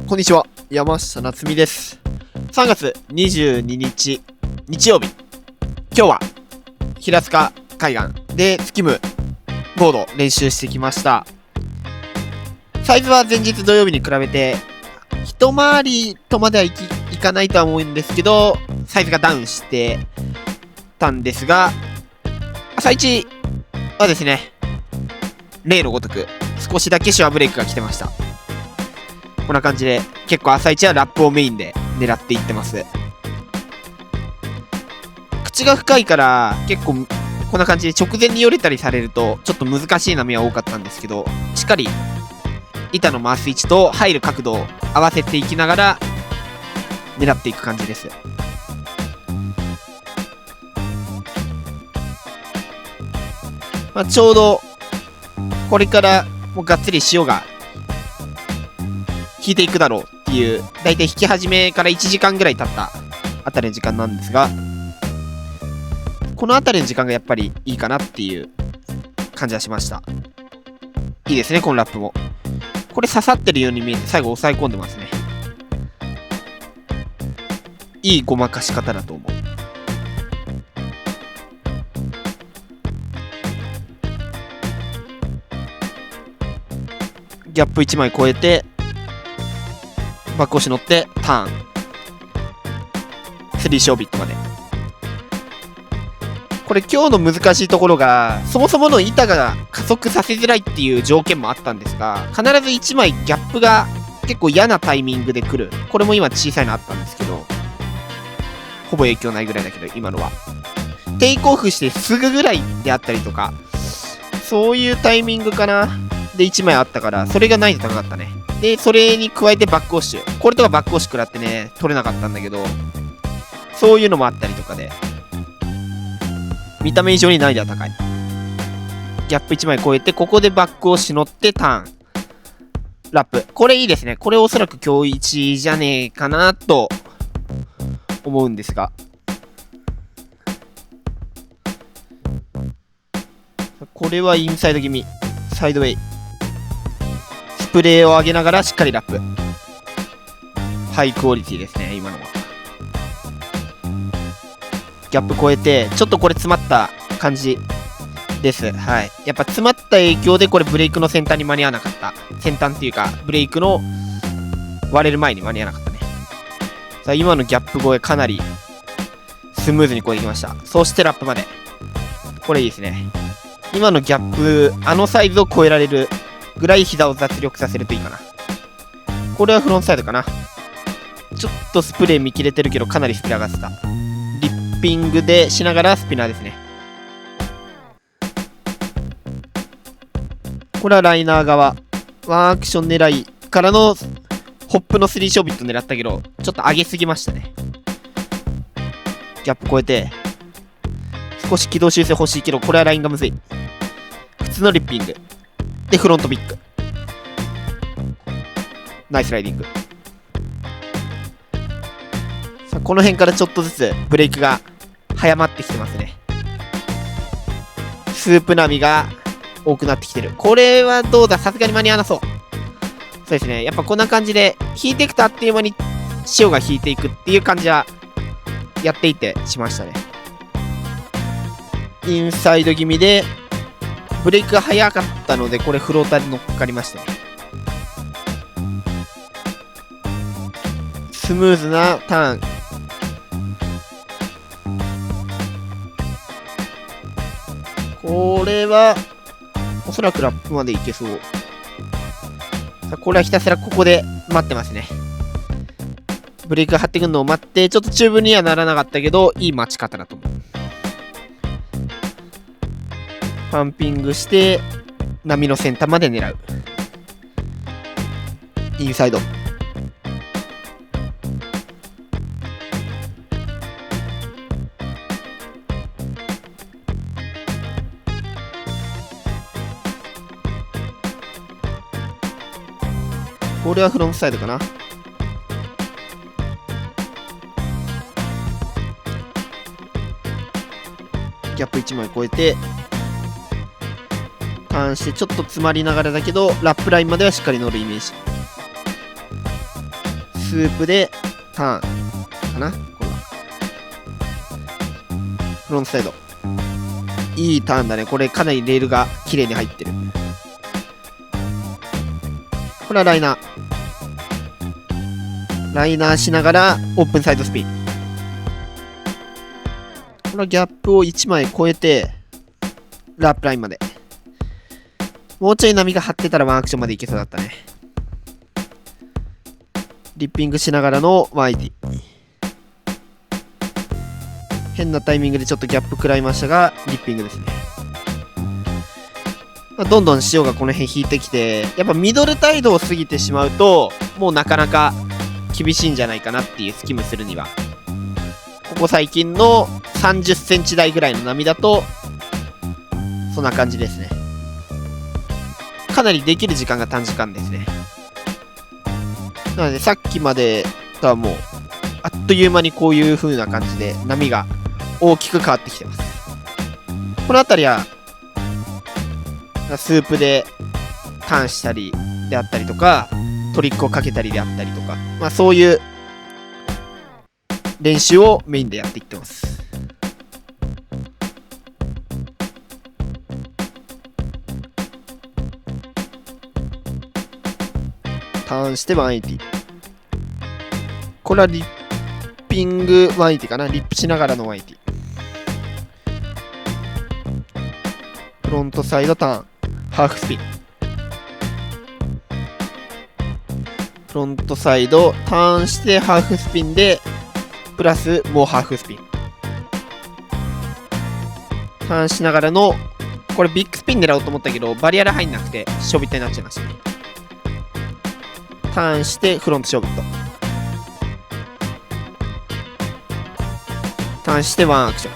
こんにちは、山下夏実です。3月22日日曜日、今日は平塚海岸でスキムボード練習してきました。サイズは前日土曜日に比べて一回りとまではいかないとは思うんですけど、サイズがダウンしてたんですが、朝一はですね、例のごとく少しだけシュアブレイクが来てました。こんな感じで結構朝一はラップをメインで狙っていってます。口が深いから結構こんな感じで直前によれたりされるとちょっと難しい波は多かったんですけど、しっかり板の回す位置と入る角度を合わせていきながら狙っていく感じです。ちょうどこれからもうがっつり潮が引いていくだろうっていう、だいたい引き始めから1時間ぐらい経ったあたりの時間なんですが、このあたりの時間がやっぱりいいかなっていう感じはしました。いいですね、このラップも。これ刺さってるように見えて最後押さえ込んでますね。いいごまかし方だと思う。ギャップ1枚超えてバック押し乗ってターン3ショービットまで。これ今日の難しいところが、そもそもの板が加速させづらいっていう条件もあったんですが、必ず1枚ギャップが結構嫌なタイミングで来る。これも今小さいのあったんですけど、ほぼ影響ないぐらいだけど、今のはテイクオフしてすぐぐらいであったりとか、そういうタイミングかなで1枚あったから、それがないと高かったね。で、それに加えてバックオッシュ。これとかバックオッシュ食らってね、取れなかったんだけど、そういうのもあったりとかで、見た目以上に難易度は高い。ギャップ1枚超えて、ここでバックオッシュ乗ってターン。ラップ。これいいですね。これおそらく今日1じゃねえかなと思うんですが。これはインサイド気味。サイドウェイ。スプレーを上げながらしっかりラップ。ハイクオリティですね、今のは。ギャップ超えて、ちょっとこれ詰まった感じです。はい。やっぱ詰まった影響でこれブレイクの先端に間に合わなかった。先端っていうか、ブレイクの割れる前に間に合わなかったね。さあ、今のギャップ超えかなりスムーズに超えてきました。そしてラップまで。これいいですね。今のギャップ、あのサイズを超えられるぐらい膝を脱力させるといいかな。これはフロントサイドかな。ちょっとスプレー見切れてるけど、かなりスピナー上がってた。リッピングでしながらスピナーですね。これはライナー側。ワンアクション狙いからのホップの3ショービット狙ったけど、ちょっと上げすぎましたね。ギャップ超えて、少し軌道修正欲しいけど、これはラインがむずい。普通のリッピング。で、フロントビッグ。ナイスライディング。さあ、この辺からちょっとずつブレイクが早まってきてますね。スープ波が多くなってきてる。これはどうだ、さすがに間に合わなそう。そうですね。やっぱこんな感じで、引いていくとあっという間に潮が引いていくっていう感じは、やっていてしましたね。インサイド気味で、ブレイクが早かったので、これフローターで乗っかりましたね。スムーズなターン。これは、おそらくラップまでいけそう。さあ、これはひたすらここで待ってますね。ブレイクが張ってくるのを待って、ちょっとチューブにはならなかったけど、いい待ち方だと思う。パンピングして波の先端まで狙う。インサイド。これはフロントサイドかな。ギャップ1枚超えてターンしてちょっと詰まりながらだけどラップラインまではしっかり乗るイメージ。スープでターンかな、これは。フロントサイド。いいターンだね。これかなりレールが綺麗に入ってる。これはライナー。ライナーしながらオープンサイドスピン。このギャップを1枚超えて、ラップラインまで。もうちょい波が張ってたらワンアクションまでいけそうだったね。リッピングしながらのワンエイティ。変なタイミングでちょっとギャップ食らいましたが、リッピングですね。どんどん潮がこの辺引いてきて、やっぱミドルタイドを過ぎてしまうと、もうなかなか厳しいんじゃないかなっていうスキムするには。ここ最近の30センチ台ぐらいの波だと、そんな感じですね。かなりできる時間が短時間ですね。なのでさっきまでとはもう、あっという間にこういう風な感じで波が大きく変わってきてます。この辺りは、スープでターンしたりであったりとか、トリックをかけたりであったりとか、まあそういう練習をメインでやっていってます。ターンして180。これはリッピング180かな。リップしながらの180。フロントサイドターン。ハーフスピン。フロントサイドターンしてハーフスピンで、プラスもうハーフスピン。ターンしながらの、これビッグスピン狙おうと思ったけど、バリアル入んなくて、ショビットになっちゃいましたね。ターンしてフロントショビット。ターンしてワンアクション。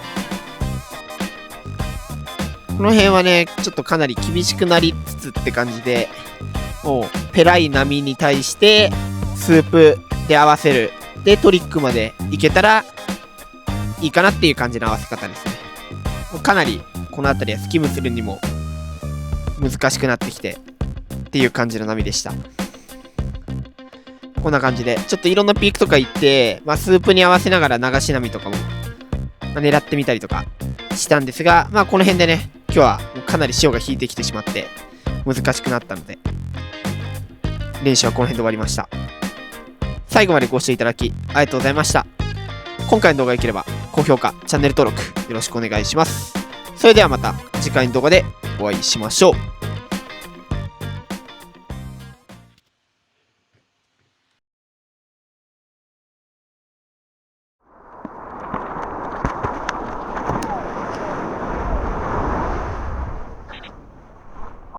この辺はね、ちょっとかなり厳しくなりつつって感じで、もう、ペライ波に対して、スープで合わせる。で、トリックまでいけたら、いいかなっていう感じの合わせ方ですね。かなり、この辺りはスキムするにも、難しくなってきて、っていう感じの波でした。こんな感じで、ちょっといろんなピークとか行って、まあ、スープに合わせながら流し波とかも、まあ、狙ってみたりとかしたんですが、まあ、この辺でね、今日はかなり潮が引いてきてしまって、難しくなったので、練習はこの辺で終わりました。最後までご視聴いただき、ありがとうございました。今回の動画が良ければ、高評価、チャンネル登録、よろしくお願いします。それではまた次回の動画でお会いしましょう。